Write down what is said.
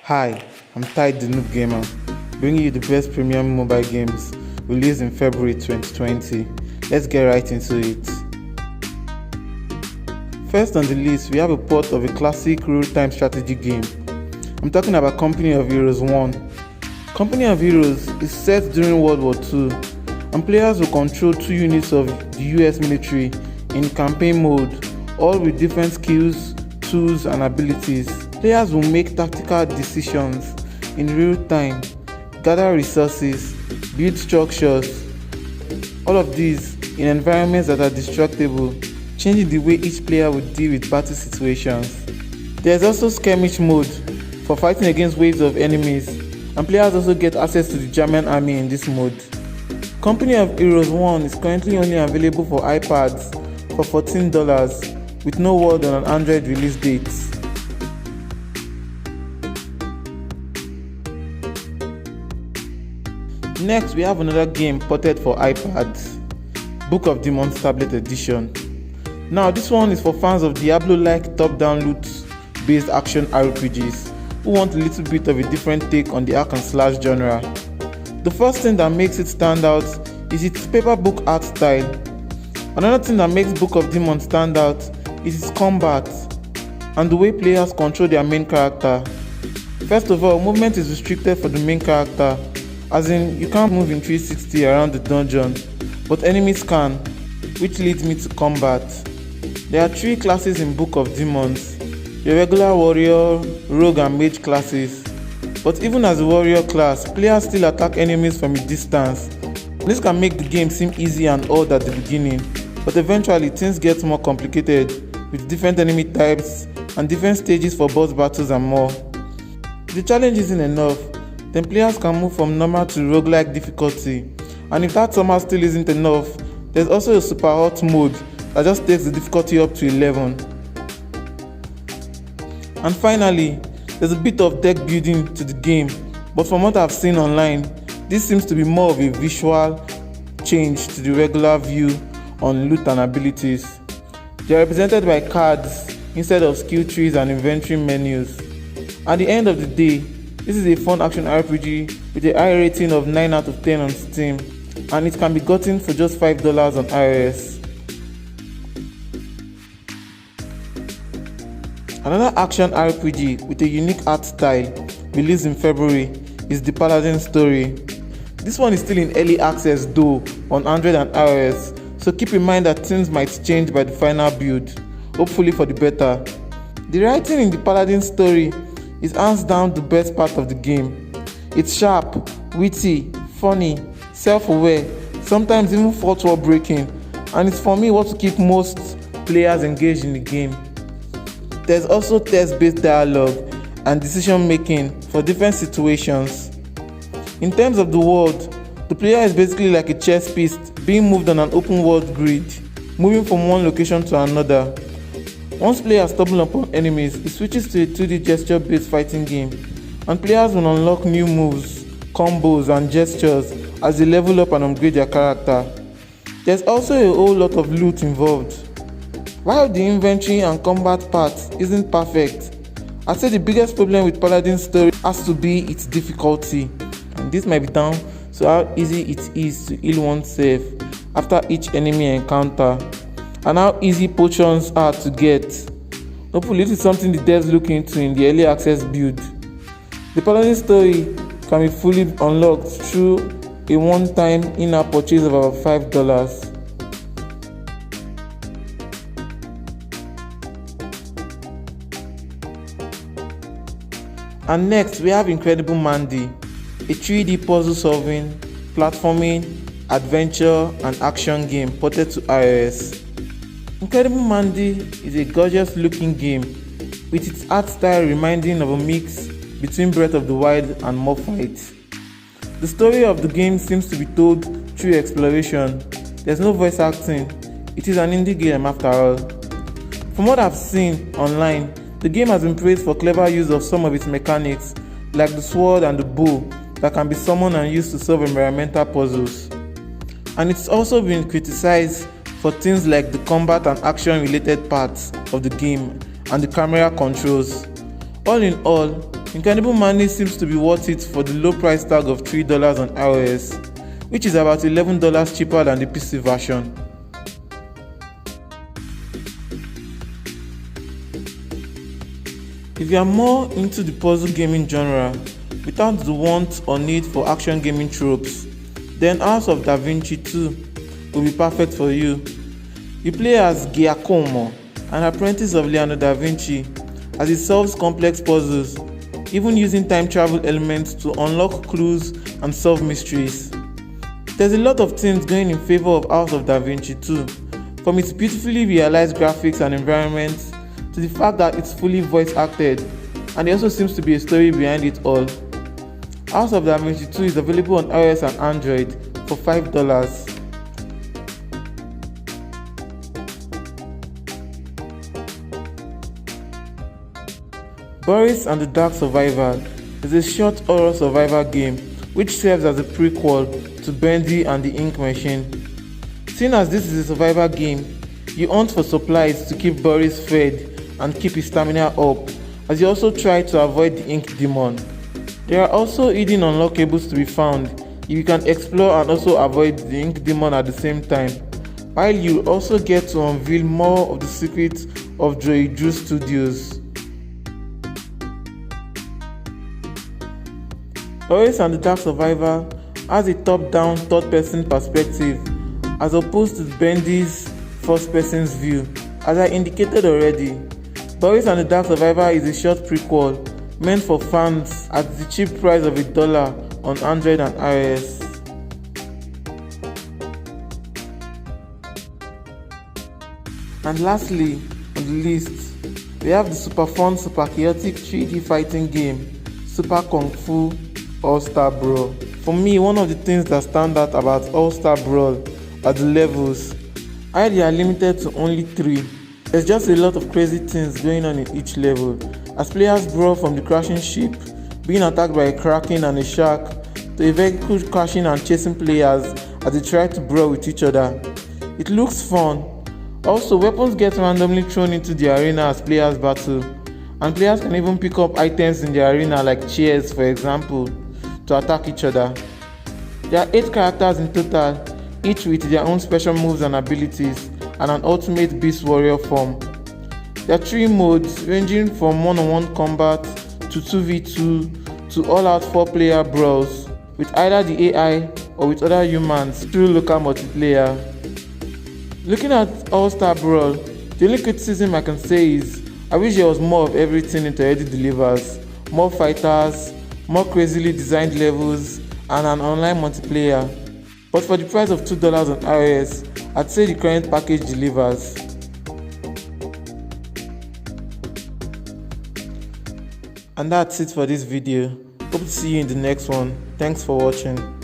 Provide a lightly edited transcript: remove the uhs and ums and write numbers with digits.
Hi, I'm Tide the Noob Gamer, bringing you the best premium mobile games released in February 2020. Let's get right into it. First on the list, we have a port of a classic real-time strategy game. I'm talking about Company of Heroes 1. Company of Heroes is set during World War II, and players will control two units of the US military in campaign mode, all with different skills, tools, and abilities. Players will make tactical decisions in real time, gather resources, build structures, all of these in environments that are destructible, changing the way each player will deal with battle situations. There's also skirmish mode for fighting against waves of enemies, and players also get access to the German army in this mode. Company of Heroes 1 is currently only available for iPads for $14 with no word on an Android release date. Next, we have another game ported for iPads, Book of Demons Tablet Edition. Now, this one is for fans of Diablo-like top-down loot-based action RPGs who want a little bit of a different take on the hack and slash genre. The first thing that makes it stand out is its paper book art style. Another thing that makes Book of Demons stand out is its combat and the way players control their main character. First of all, movement is restricted for the main character, as in you can't move in 360 around the dungeon, but enemies can, which leads me to combat. There are three classes in Book of Demons: the regular warrior, rogue and mage classes. But even as a warrior class, players still attack enemies from a distance. This can make the game seem easy and odd at the beginning, but eventually things get more complicated with different enemy types and different stages for boss battles and more. If the challenge isn't enough, then players can move from normal to roguelike difficulty, and if that somehow still isn't enough, there's also a super hot mode that just takes the difficulty up to 11. And finally, there's a bit of deck building to the game, but from what I've seen online, this seems to be more of a visual change to the regular view on loot and abilities. They are represented by cards instead of skill trees and inventory menus. At the end of the day, this is a fun action RPG with a high rating of 9 out of 10 on Steam, and it can be gotten for just $5 on iOS. Another action RPG with a unique art style released in February is the Paladin Story. This one is still in early access though on Android and iOS, so keep in mind that things might change by the final build, hopefully for the better. The writing in the Paladin Story is hands down the best part of the game. It's sharp, witty, funny, self-aware, sometimes even fourth wall breaking, and it's for me what to keep most players engaged in the game. There's also text-based dialogue and decision making for different situations. In terms of the world, the player is basically like a chess piece being moved on an open world grid, moving from one location to another. Once players stumble upon enemies, it switches to a 2D gesture-based fighting game, and players will unlock new moves, combos, and gestures as they level up and upgrade their character. There's also a whole lot of loot involved. While the inventory and combat part isn't perfect, I'd say the biggest problem with Paladin Story has to be its difficulty, and this might be down to how easy it is to heal oneself after each enemy encounter, and how easy potions are to get. Hopefully this is something the devs look into in the early access build. The Paladin Story can be fully unlocked through a one-time in-app purchase of about $5. And next we have Incredible Mandy, a 3D puzzle-solving, platforming, adventure and action game ported to iOS. Incredible Mandy is a gorgeous looking game with its art style reminding of a mix between Breath of the Wild and Mob Fight. The story of the game seems to be told through exploration. There's no voice acting. It is an indie game after all. From what I've seen online, the game has been praised for clever use of some of its mechanics, like the sword and the bow that can be summoned and used to solve environmental puzzles. And it's also been criticized for things like the combat and action related parts of the game and the camera controls. All in all, Incredible Mandy seems to be worth it for the low price tag of $3 on iOS, which is about $11 cheaper than the PC version. If you are more into the puzzle gaming genre without the want or need for action gaming tropes, then House of Da Vinci 2 will be perfect for you. You play as Giacomo, an apprentice of Leonardo da Vinci, as he solves complex puzzles, even using time travel elements to unlock clues and solve mysteries. There's a lot of things going in favor of House of Da Vinci 2, from its beautifully realized graphics and environments to the fact that it's fully voice acted, and there also seems to be a story behind it all. House of Da Vinci 2 is available on iOS and Android for $5. Boris and the Dark Survivor is a short horror survivor game which serves as a prequel to Mandy and the Ink Machine. Seeing as this is a survivor game, you hunt for supplies to keep Boris fed and keep his stamina up, as you also try to avoid the Ink Demon. There are also hidden unlockables to be found if you can explore and also avoid the Ink Demon at the same time, while you also get to unveil more of the secrets of Droid Studios. Boris and the Dark Survivor has a top-down third-person perspective as opposed to Mandy's first-person view. As I indicated already, Boris and the Dark Survivor is a short prequel meant for fans at the cheap price of $1 on Android and iOS. And lastly on the list, we have the super fun, super chaotic 3D fighting game Super Kung Fu All-Star Brawl. For me, one of the things that stand out about All-Star Brawl are the levels. While they are limited to only 3, there's just a lot of crazy things going on in each level, as players brawl from the crashing ship, being attacked by a kraken and a shark, to a vehicle crashing and chasing players as they try to brawl with each other. It looks fun. Also, weapons get randomly thrown into the arena as players battle, and players can even pick up items in the arena like chairs, for example, to attack each other. There are 8 characters in total, each with their own special moves and abilities, and an ultimate beast warrior form. There are 3 modes ranging from one-on-one combat to 2v2 to all-out 4-player brawls with either the AI or with other humans through local multiplayer. Looking at All-Star Brawl, the only criticism I can say is I wish there was more of everything it already delivers: more fighters, more crazily designed levels, and an online multiplayer. But for the price of $2 on iOS, I'd say the current package delivers. And that's it for this video. Hope to see you in the next one. Thanks for watching.